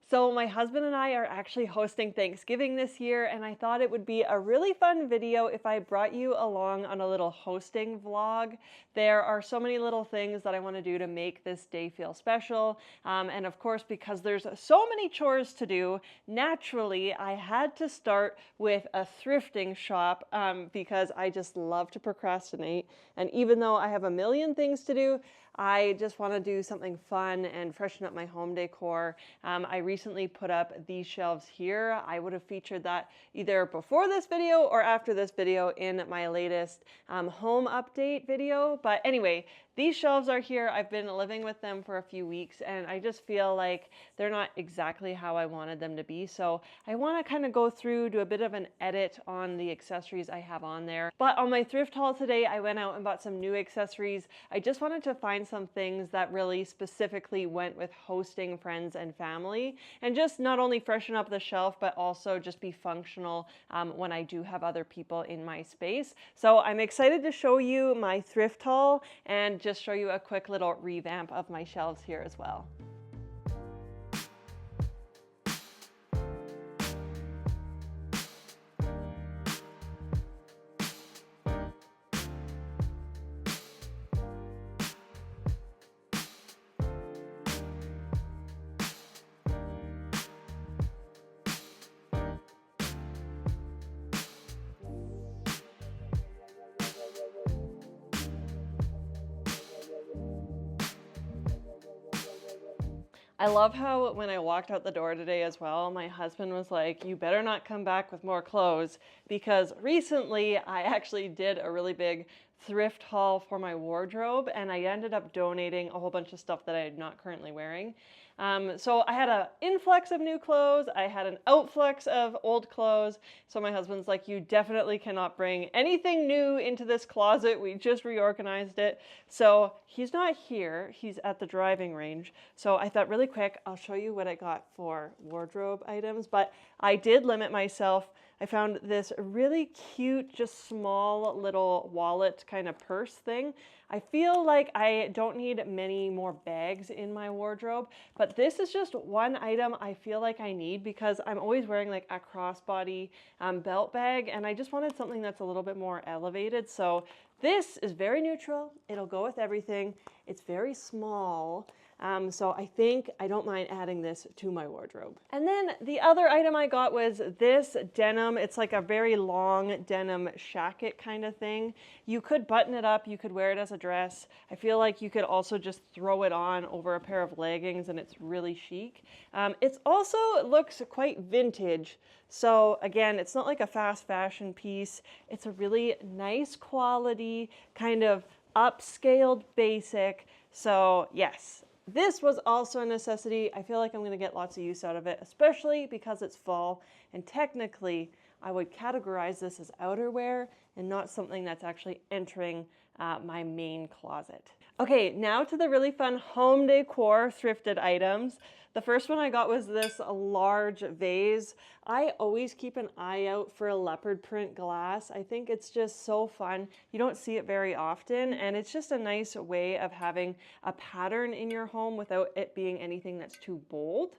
So my husband and I are actually hosting Thanksgiving this year, and I thought it would be a really fun video if I brought you along on a little hosting vlog. There are so many little things that I want to do to make this day feel special. And of course, because there's so many chores to do, naturally I had to start with a thrifting shop because I just love to procrastinate. And even though I have a million things to do, I just want to do something fun and freshen up my home decor. I recently put up these shelves here. I would have featured that either before this video or after this video in my latest home update video. But anyway, these shelves are here. I've been living with them for a few weeks and I just feel like they're not exactly how I wanted them to be. So I want to kind of go through, do a bit of an edit on the accessories I have on there. But on my thrift haul today, I went out and bought some new accessories. I just wanted to find some things that really specifically went with hosting friends and family and just not only freshen up the shelf, but also just be functional when I do have other people in my space. So I'm excited to show you my thrift haul and just show you a quick little revamp of my shelves here as well. I love how when I walked out the door today as well, my husband was like, you better not come back with more clothes, because recently I actually did a really big thrift haul for my wardrobe and I ended up donating a whole bunch of stuff that I'm not currently wearing. So I had an influx of new clothes, I had an outflux of old clothes. So my husband's like, you definitely cannot bring anything new into this closet. We just reorganized it. So he's not here, he's at the driving range. So I thought really quick, I'll show you what I got for wardrobe items, but I did limit myself. I found this really cute, just small little wallet kind of purse thing. I feel like I don't need many more bags in my wardrobe, but this is just one item I feel like I need because I'm always wearing like a crossbody belt bag and I just wanted something that's a little bit more elevated. So this is very neutral. It'll go with everything. It's very small. So I think I don't mind adding this to my wardrobe. And then the other item I got was this denim. It's like a very long denim shacket kind of thing. You could button it up, you could wear it as a dress. I feel like you could also just throw it on over a pair of leggings and it's really chic. It also looks quite vintage. So again, it's not like a fast fashion piece. It's a really nice quality, kind of upscaled basic. So yes. This was also a necessity. I feel like I'm going to get lots of use out of it, especially because it's fall. And technically, I would categorize this as outerwear and not something that's actually entering my main closet. Okay, now to the really fun home decor thrifted items. The first one I got was this large vase. I always keep an eye out for a leopard print glass. I think it's just so fun. You don't see it very often, and it's just a nice way of having a pattern in your home without it being anything that's too bold.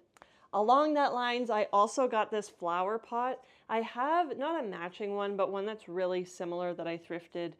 Along that lines, I also got this flower pot. I have not a matching one, but one that's really similar that I thrifted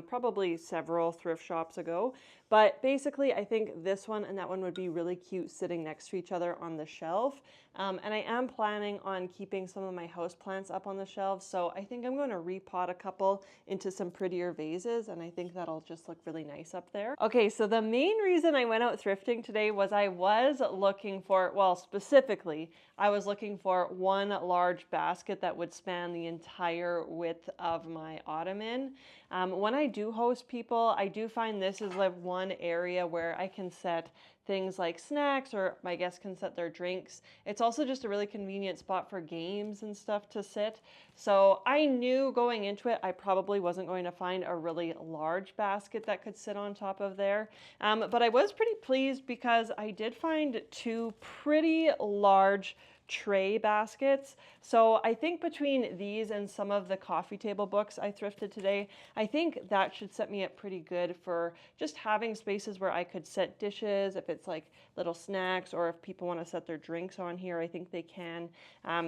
probably several thrift shops ago. But basically, I think this one and that one would be really cute sitting next to each other on the shelf. And I am planning on keeping some of my houseplants up on the shelves, so I think I'm going to repot a couple into some prettier vases, and I think that'll just look really nice up there. Okay, so the main reason I went out thrifting today was I was looking for, well, specifically, I was looking for one large basket that would span the entire width of my ottoman. When I do host people, I do find this is like one area where I can set things like snacks, or my guests can set their drinks. It's also just a really convenient spot for games and stuff to sit. So I knew going into it, I probably wasn't going to find a really large basket that could sit on top of there. But I was pretty pleased because I did find two pretty large tray baskets. So I think between these and some of the coffee table books I thrifted today, I think that should set me up pretty good for just having spaces where I could set dishes, if it's like little snacks, or if people want to set their drinks on here, I think they can.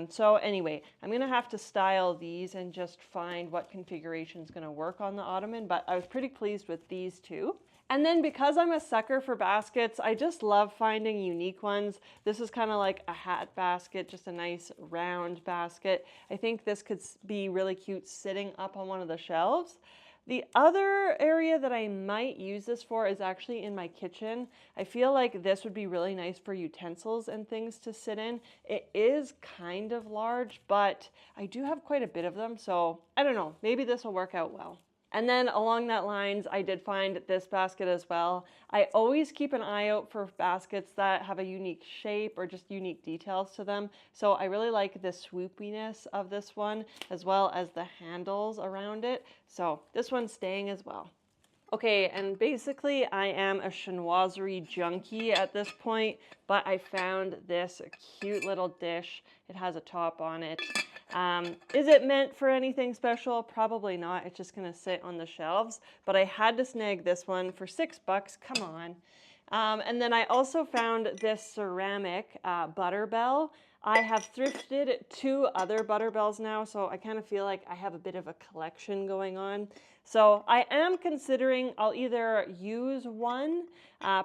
So anyway, I'm gonna have to style these and just find what configuration is gonna work on the ottoman, but I was pretty pleased with these two. And then because I'm a sucker for baskets, I just love finding unique ones. This is kind of like a hat basket, just a nice round basket. I think this could be really cute sitting up on one of the shelves. The other area that I might use this for is actually in my kitchen. I feel like this would be really nice for utensils and things to sit in. It is kind of large, but I do have quite a bit of them, so I don't know, maybe this will work out well. And then along that lines, I did find this basket as well. I always keep an eye out for baskets that have a unique shape or just unique details to them. So I really like the swoopiness of this one, as well as the handles around it. So this one's staying as well. Okay, and basically I am a chinoiserie junkie at this point, but I found this cute little dish. It has a top on it. Is it meant for anything special? Probably not. It's just gonna sit on the shelves, but I had to snag this one for $6, come on. And then I also found this ceramic butter bell. I have thrifted 2 other butter bells now, so I kind of feel like I have a bit of a collection going on. So I am considering I'll either use one,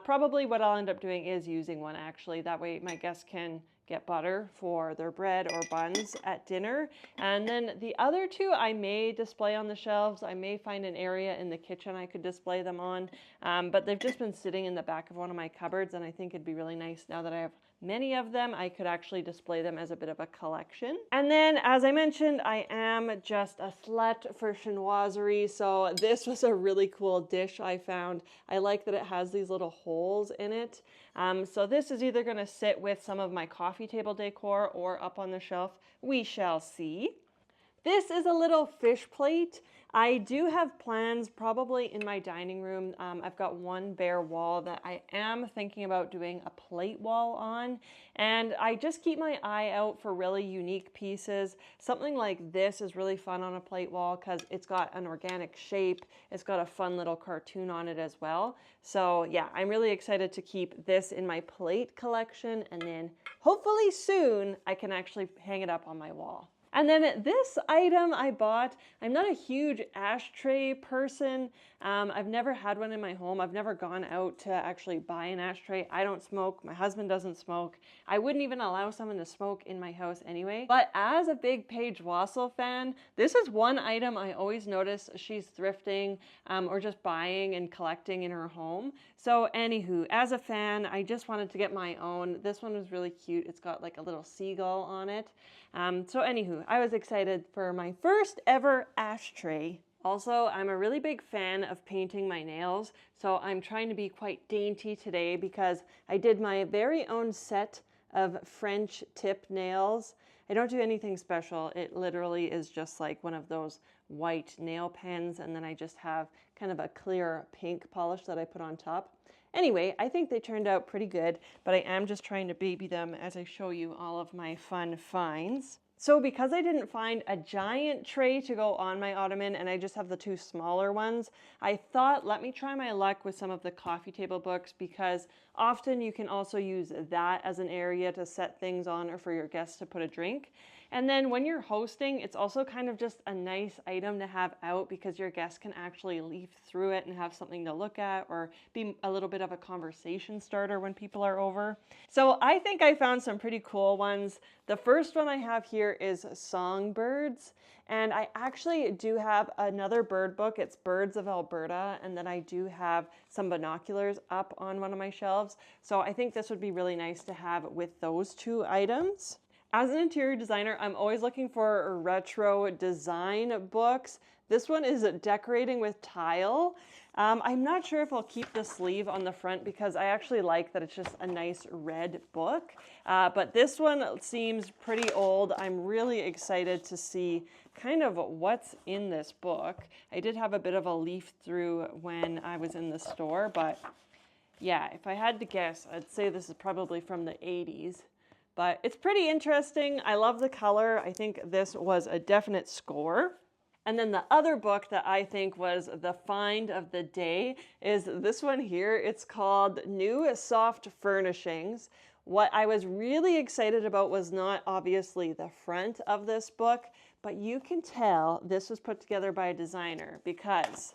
probably what I'll end up doing is using one actually, that way my guests can get butter for their bread or buns at dinner. And then the other 2 I may display on the shelves. I may find an area in the kitchen I could display them on, but they've just been sitting in the back of one of my cupboards, and I think it'd be really nice now that I have many of them, I could actually display them as a bit of a collection. And then, as I mentioned, I am just a slut for chinoiserie, so this was a really cool dish I found. I like that it has these little holes in it. So this is either gonna sit with some of my coffee table decor or up on the shelf. We shall see. This is a little fish plate. I do have plans probably in my dining room. I've got one bare wall that I am thinking about doing a plate wall on, and I just keep my eye out for really unique pieces. Something like this is really fun on a plate wall because it's got an organic shape. It's got a fun little cartoon on it as well. So yeah, I'm really excited to keep this in my plate collection, and then hopefully soon I can actually hang it up on my wall. And then this item I bought, I'm not a huge ashtray person. I've never had one in my home. I've never gone out to actually buy an ashtray. I don't smoke. My husband doesn't smoke. I wouldn't even allow someone to smoke in my house anyway. But as a big Paige Wassel fan, this is one item I always notice she's thrifting or just buying and collecting in her home. So anywho, as a fan, I just wanted to get my own. This one was really cute. It's got like a little seagull on it. So anywho, I was excited for my first ever ashtray. Also, I'm a really big fan of painting my nails, so I'm trying to be quite dainty today because I did my very own set of French tip nails. I don't do anything special. It literally is just like one of those white nail pens, and then I just have kind of a clear pink polish that I put on top. Anyway, I think they turned out pretty good, but I am just trying to baby them as I show you all of my fun finds. So because I didn't find a giant tray to go on my ottoman and I just have the 2 smaller ones, I thought let me try my luck with some of the coffee table books, because often you can also use that as an area to set things on or for your guests to put a drink. And then when you're hosting, it's also kind of just a nice item to have out because your guests can actually leaf through it and have something to look at or be a little bit of a conversation starter when people are over. So I think I found some pretty cool ones. The first one I have here is Songbirds. And I actually do have another bird book. It's Birds of Alberta. And then I do have some binoculars up on one of my shelves. So I think this would be really nice to have with those 2 items. As an interior designer, I'm always looking for retro design books. This one is Decorating with Tile. I'm not sure if I'll keep the sleeve on the front because I actually like that it's just a nice red book. But this one seems pretty old. I'm really excited to see kind of what's in this book. I did have a bit of a leaf through when I was in the store, but yeah, if I had to guess, I'd say this is probably from the 80s. but it's pretty interesting. I love the color. I think this was a definite score. And then the other book that I think was the find of the day is this one here. It's called New Soft Furnishings. What I was really excited about was not obviously the front of this book, but you can tell this was put together by a designer because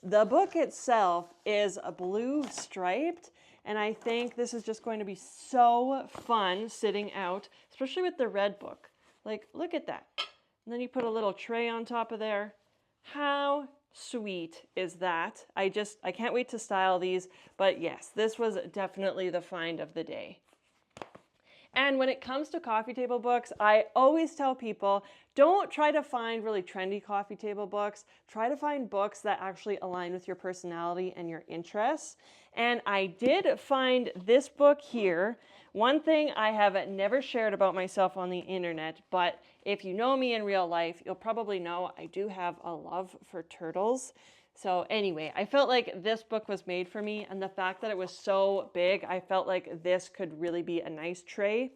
the book itself is a blue striped, and I think this is just going to be so fun sitting out, especially with the red book. Like, look at that. And then you put a little tray on top of there. How sweet is that? I can't wait to style these, but yes, this was definitely the find of the day. And when it comes to coffee table books, I always tell people, don't try to find really trendy coffee table books. Try to find books that actually align with your personality and your interests. And I did find this book here. One thing I have never shared about myself on the internet, but if you know me in real life, you'll probably know I do have a love for turtles. So anyway, I felt like this book was made for me, and the fact that it was so big, I felt like this could really be a nice tray.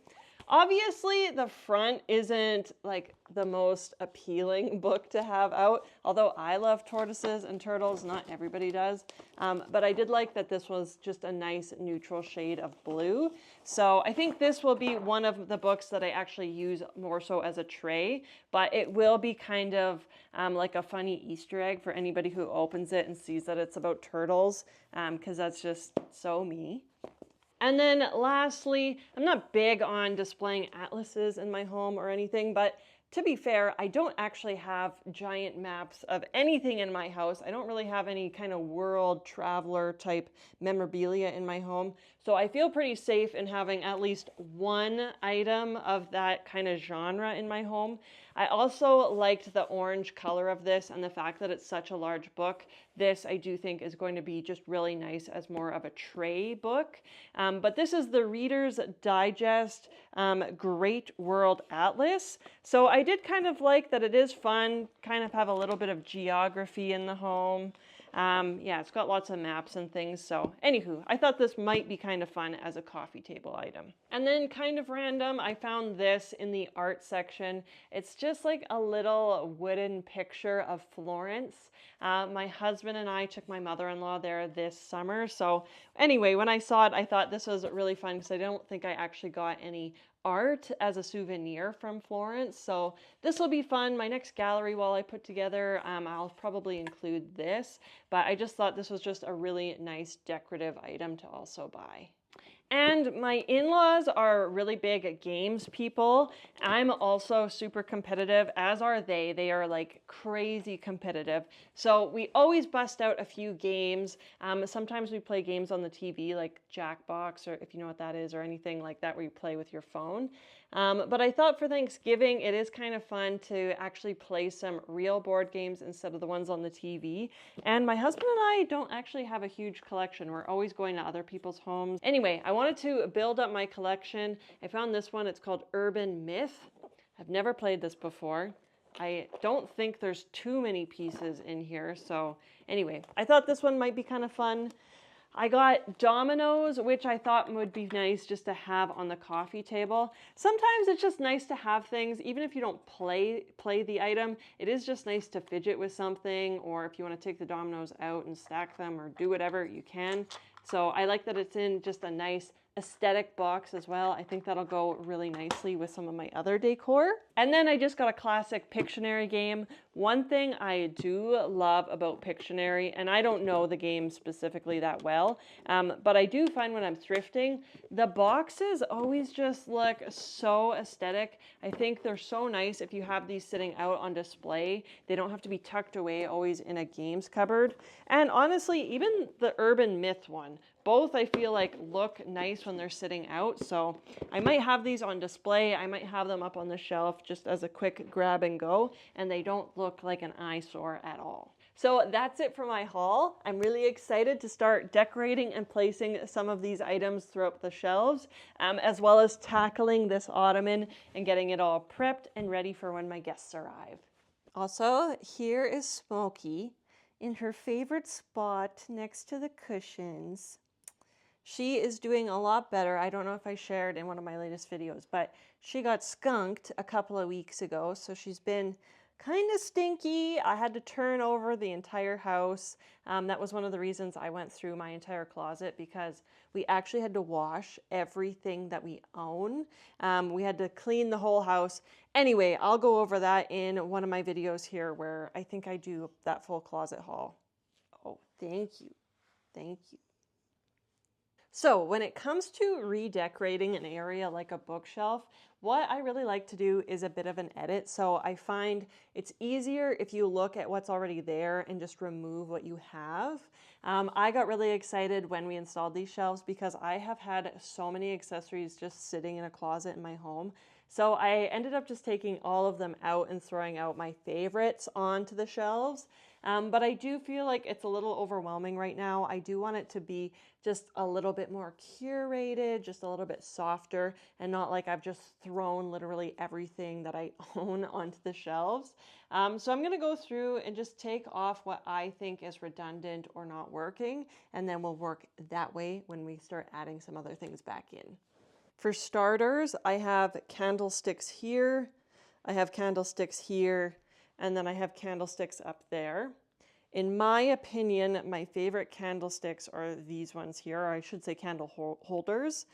Obviously, the front isn't like the most appealing book to have out, although I love tortoises and turtles, not everybody does. But I did like that this was just a nice neutral shade of blue. So I think this will be one of the books that I actually use more so as a tray, but it will be kind of like a funny Easter egg for anybody who opens it and sees that it's about turtles, because that's just so me. And then lastly, I'm not big on displaying atlases in my home or anything, but to be fair, I don't actually have giant maps of anything in my house. I don't really have any kind of world traveler type memorabilia in my home. So I feel pretty safe in having at least one item of that kind of genre in my home. I also liked the orange color of this and the fact that it's such a large book. This I do think is going to be just really nice as more of a tray book. But this is the Reader's Digest Great World Atlas. So I did kind of like that it is fun, kind of have a little bit of geography in the home. Yeah, it's got lots of maps and things. So anywho, I thought this might be kind of fun as a coffee table item. And then kind of random, I found this in the art section. It's just like a little wooden picture of Florence. My husband and I took my mother-in-law there this summer. So anyway, when I saw it, I thought this was really fun because I don't think I actually got any art as a souvenir from Florence. So this will be fun. My next gallery wall I put together, I'll probably include this, but I just thought this was just a really nice decorative item to also buy. And my in-laws are really big games people. I'm also super competitive, as are they. They are like crazy competitive. So we always bust out a few games. Sometimes we play games on the TV like Jackbox, or if you know what that is, or anything like that where you play with your phone. But I thought for Thanksgiving, it is kind of fun to actually play some real board games instead of the ones on the TV. And my husband and I don't actually have a huge collection. We're always going to other people's homes. Anyway, I wanted to build up my collection. I found this one. It's called Urban Myth. I've never played this before. I don't think there's too many pieces in here. So anyway, I thought this one might be kind of fun. I got dominoes, which I thought would be nice just to have on the coffee table. Sometimes it's just nice to have things, even if you don't play the item, it is just nice to fidget with something, or if you want to take the dominoes out and stack them or do whatever, you can. So I like that it's in just a nice aesthetic box as well. I think that'll go really nicely with some of my other decor. And then I just got a classic Pictionary game. One thing I do love about Pictionary, and I don't know the game specifically that well, but I do find when I'm thrifting, the boxes always just look so aesthetic. I think they're so nice if you have these sitting out on display. They don't have to be tucked away always in a games cupboard. And honestly, even the Urban Myth one, both I feel like look nice when they're sitting out. So I might have these on display. I might have them up on the shelf just as a quick grab and go, and they don't look like an eyesore at all. So that's it for my haul. I'm really excited to start decorating and placing some of these items throughout the shelves, as well as tackling this ottoman and getting it all prepped and ready for when my guests arrive. Also, here is Smokey in her favorite spot next to the cushions. She is doing a lot better. I don't know if I shared in one of my latest videos, but she got skunked a couple of weeks ago. So she's been kind of stinky. I had to turn over the entire house. That was one of the reasons I went through my entire closet, because we actually had to wash everything that we own. We had to clean the whole house. Anyway, I'll go over that in one of my videos here where I think I do that full closet haul. Oh, thank you. Thank you. So when it comes to redecorating an area like a bookshelf, what I really like to do is a bit of an edit. So I find it's easier if you look at what's already there and just remove what you have. I got really excited when we installed these shelves because I have had so many accessories just sitting in a closet in my home. So I ended up just taking all of them out and throwing out my favorites onto the shelves. But I do feel like it's a little overwhelming right now. I do want it to be just a little bit more curated, just a little bit softer, and not like I've just thrown literally everything that I own onto the shelves. So I'm gonna go through and just take off what I think is redundant or not working, and then we'll work that way when we start adding some other things back in. For starters, I have candlesticks here, I have candlesticks here, and then I have candlesticks up there. In my opinion, my favorite candlesticks are these ones here, or I should say candle holders.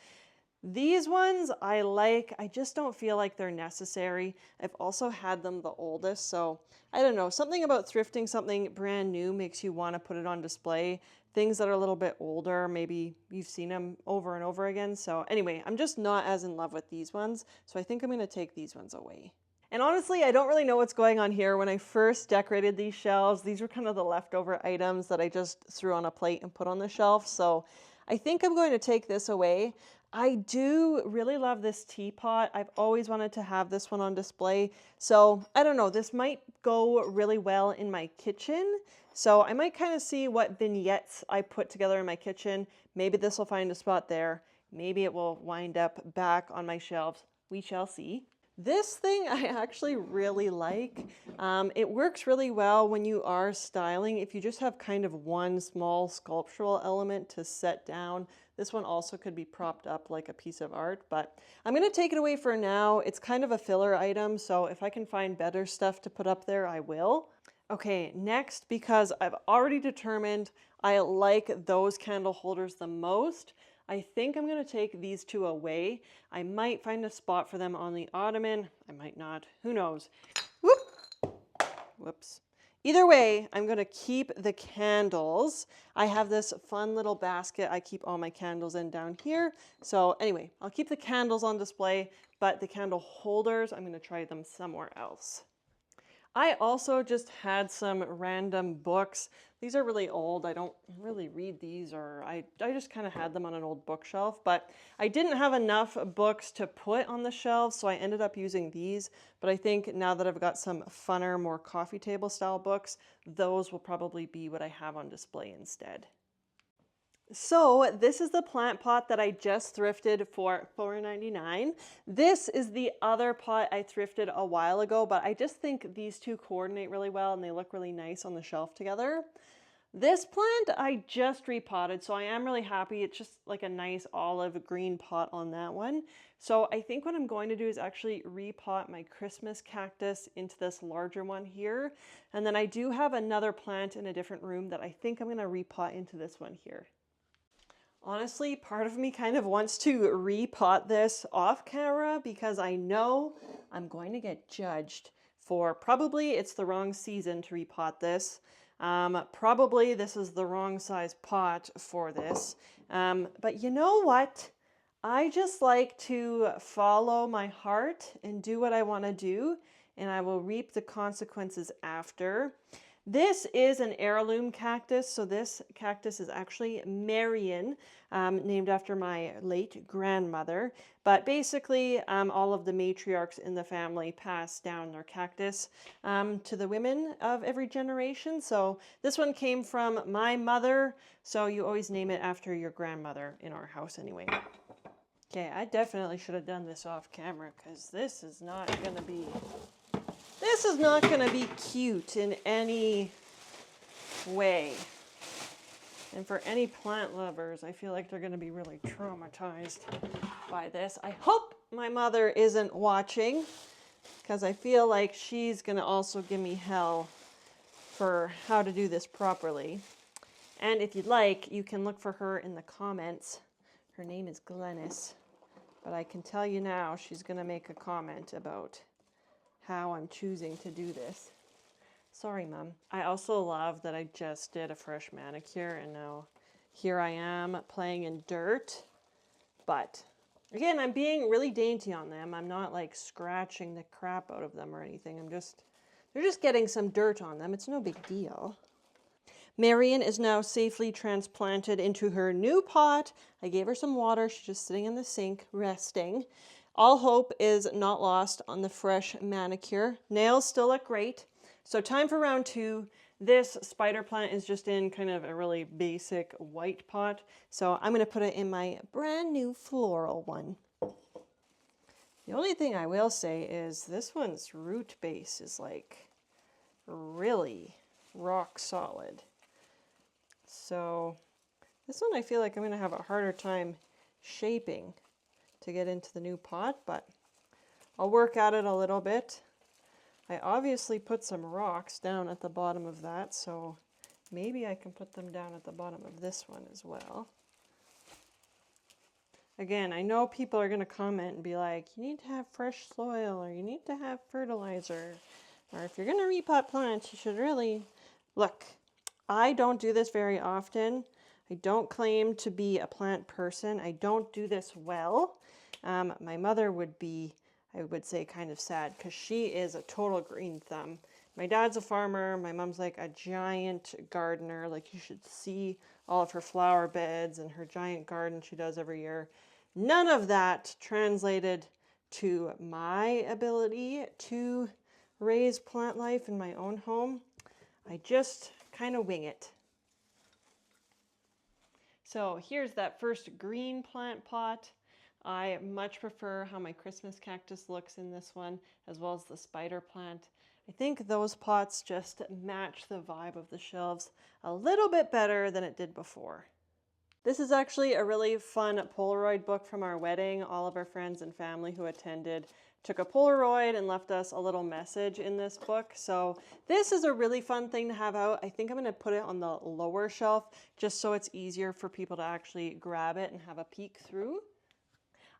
These ones I like, I just don't feel like they're necessary. I've also had them the oldest, so I don't know, something about thrifting something brand new makes you want to put it on display. Things that are a little bit older, maybe you've seen them over and over again. So anyway, I'm just not as in love with these ones, so I think I'm going to take these ones away. And honestly, I don't really know what's going on here. When I first decorated these shelves, these were kind of the leftover items that I just threw on a plate and put on the shelf. So I think I'm going to take this away. I do really love this teapot. I've always wanted to have this one on display. So I don't know, this might go really well in my kitchen. So I might kind of see what vignettes I put together in my kitchen. Maybe this will find a spot there. Maybe it will wind up back on my shelves. We shall see. This thing I actually really like. It works really well when you are styling. If you just have kind of one small sculptural element to set down, this one also could be propped up like a piece of art, but I'm going to take it away for now. It's kind of a filler item, so if I can find better stuff to put up there, I will. Okay, next, because I've already determined I like those candle holders the most, I think I'm going to take these two away. I might find a spot for them on the ottoman. I might not. Who knows? Whoop! Whoops. Either way, I'm going to keep the candles. I have this fun little basket I keep all my candles in down here. So anyway, I'll keep the candles on display, but the candle holders, I'm going to try them somewhere else. I also just had some random books. These are really old. I don't really read these, or I just kind of had them on an old bookshelf, but I didn't have enough books to put on the shelves, so I ended up using these. But I think now that I've got some funner, more coffee table style books, those will probably be what I have on display instead. So this is the plant pot that I just thrifted for $4.99. This is the other pot I thrifted a while ago, but I just think these two coordinate really well and they look really nice on the shelf together. This plant I just repotted, so I am really happy. It's just like a nice olive green pot on that one. So I think what I'm going to do is actually repot my Christmas cactus into this larger one here. And then I do have another plant in a different room that I think I'm going to repot into this one here. Honestly, part of me kind of wants to repot this off camera because I know I'm going to get judged for probably it's the wrong season to repot this. Probably this is the wrong size pot for this. But you know what? I just like to follow my heart and do what I want to do, and I will reap the consequences after. This is an heirloom cactus, so this cactus is actually Marion, named after my late grandmother. But basically, all of the matriarchs in the family pass down their cactus to the women of every generation. So this one came from my mother, so you always name it after your grandmother in our house anyway. Okay, I definitely should have done this off camera because this is not going to be cute in any way. And for any plant lovers, I feel like they're going to be really traumatized by this. I hope my mother isn't watching, because I feel like she's going to also give me hell for how to do this properly. And if you'd like, you can look for her in the comments. Her name is Glennis, but I can tell you now she's going to make a comment about how I'm choosing to do this. Sorry, Mom. I also love that I just did a fresh manicure and now here I am playing in dirt. But again, I'm being really dainty on them. I'm not like scratching the crap out of them or anything. They're just getting some dirt on them. It's no big deal. Marion is now safely transplanted into her new pot. I gave her some water. She's just sitting in the sink, resting. All hope is not lost on the fresh manicure. Nails still look great. So time for round 2. This spider plant is just in kind of a really basic white pot. So I'm going to put it in my brand new floral one. The only thing I will say is this one's root base is like really rock solid. So this one I feel like I'm going to have a harder time shaping to get into the new pot, but I'll work at it a little bit. I obviously put some rocks down at the bottom of that, so maybe I can put them down at the bottom of this one as well. Again, I know people are going to comment and be like, you need to have fresh soil, or you need to have fertilizer, or if you're going to repot plants, you should really... Look, I don't do this very often. I don't claim to be a plant person. I don't do this well. My mother would be, I would say, kind of sad because she is a total green thumb. My dad's a farmer. My mom's like a giant gardener. Like, you should see all of her flower beds and her giant garden she does every year. None of that translated to my ability to raise plant life in my own home. I just kind of wing it. So here's that first green plant pot. I much prefer how my Christmas cactus looks in this one, as well as the spider plant. I think those pots just match the vibe of the shelves a little bit better than it did before. This is actually a really fun Polaroid book from our wedding. All of our friends and family who attended took a Polaroid and left us a little message in this book. So this is a really fun thing to have out. I think I'm going to put it on the lower shelf just so it's easier for people to actually grab it and have a peek through.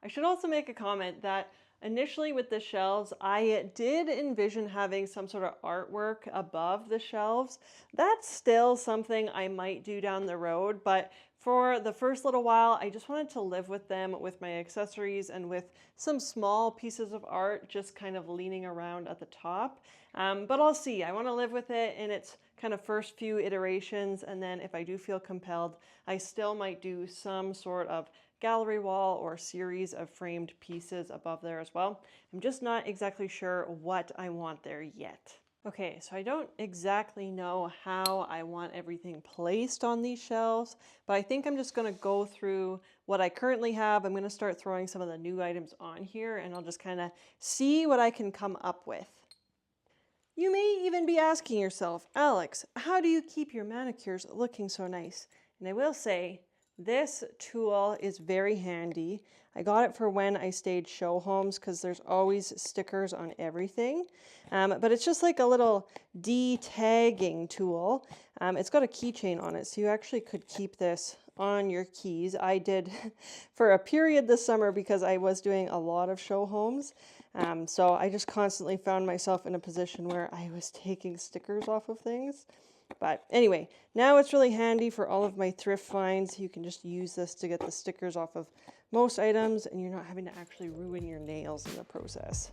I should also make a comment that initially with the shelves, I did envision having some sort of artwork above the shelves. That's still something I might do down the road, but for the first little while, I just wanted to live with them, with my accessories and with some small pieces of art just kind of leaning around at the top. But I'll see. I want to live with it in its kind of first few iterations, and then if I do feel compelled, I still might do some sort of gallery wall or series of framed pieces above there as well. I'm just not exactly sure what I want there yet. Okay, so I don't exactly know how I want everything placed on these shelves, but I think I'm just going to go through what I currently have. I'm going to start throwing some of the new items on here, and I'll just kind of see what I can come up with. You may even be asking yourself, Alex, how do you keep your manicures looking so nice? And I will say, this tool is very handy. I got it for when I stayed show homes because there's always stickers on everything. But it's just like a little de-tagging tool. It's got a keychain on it, so you actually could keep this on your keys. I did for a period this summer because I was doing a lot of show homes. So I just constantly found myself in a position where I was taking stickers off of things. But anyway, now it's really handy for all of my thrift finds. You can just use this to get the stickers off of most items, and you're not having to actually ruin your nails in the process.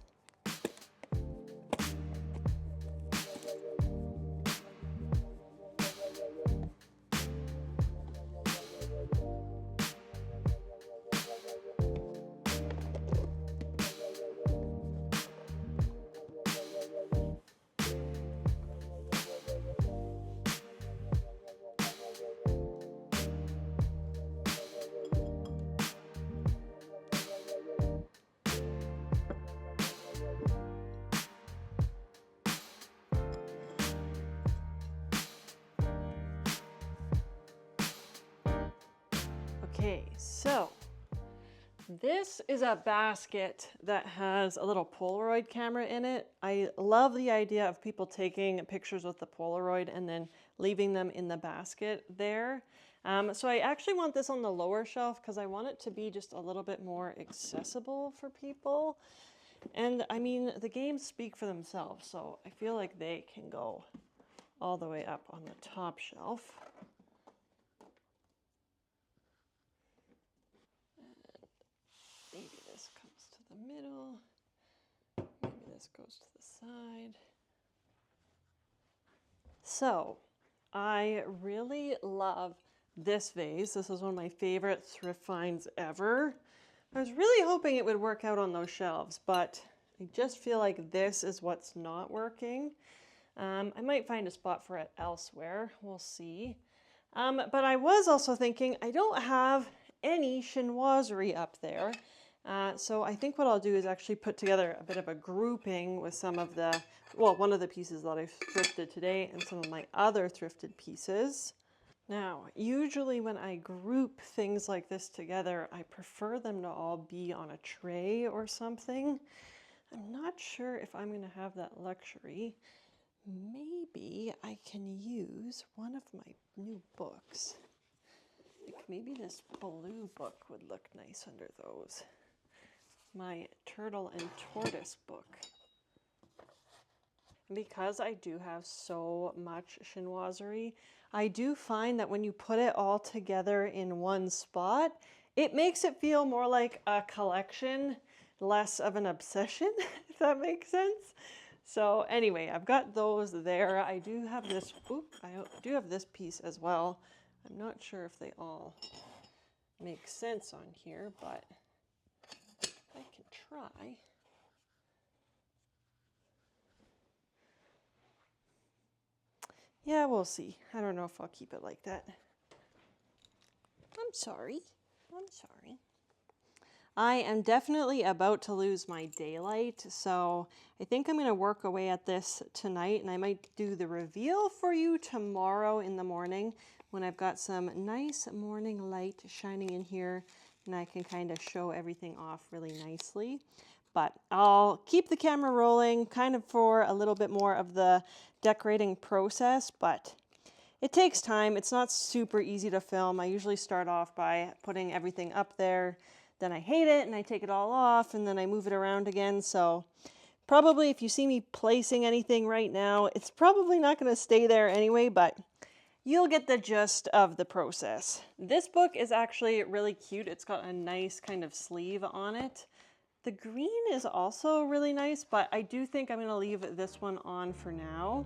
Okay, so this is a basket that has a little Polaroid camera in it. I love the idea of people taking pictures with the Polaroid and then leaving them in the basket there. So I actually want this on the lower shelf because I want it to be just a little bit more accessible for people. And I mean, the games speak for themselves, so I feel like they can go all the way up on the top shelf. Maybe this comes to the middle. Maybe this goes to the side. So I really love this vase. This is one of my favorite thrift finds ever. I was really hoping it would work out on those shelves, but I just feel like this is what's not working. I might find a spot for it elsewhere. We'll see. But I was also thinking I don't have any chinoiserie up there. So I think what I'll do is actually put together a bit of a grouping with some of the, well, one of the pieces that I've thrifted today and some of my other thrifted pieces. Now, usually when I group things like this together, I prefer them to all be on a tray or something. I'm not sure if I'm going to have that luxury. Maybe I can use one of my new books. Like maybe this blue book would look nice under those. My turtle and tortoise book. And because I do have so much chinoiserie, I do find that when you put it all together in one spot, it makes it feel more like a collection, less of an obsession, if that makes sense. So anyway, I've got those there. I do have this, I do have this piece as well. I'm not sure if they all make sense on here, but I can try. Yeah, we'll see. I don't know if I'll keep it like that. I'm sorry. I am definitely about to lose my daylight, so I think I'm going to work away at this tonight, and I might do the reveal for you tomorrow in the morning when I've got some nice morning light shining in here, and I can kind of show everything off really nicely. But I'll keep the camera rolling kind of for a little bit more of the decorating process, but it takes time. It's not super easy to film. I usually start off by putting everything up there. Then I hate it and I take it all off and then I move it around again. So probably if you see me placing anything right now, it's probably not going to stay there anyway, but you'll get the gist of the process. This book is actually really cute. It's got a nice kind of sleeve on it. The green is also really nice, but I do think I'm going to leave this one on for now.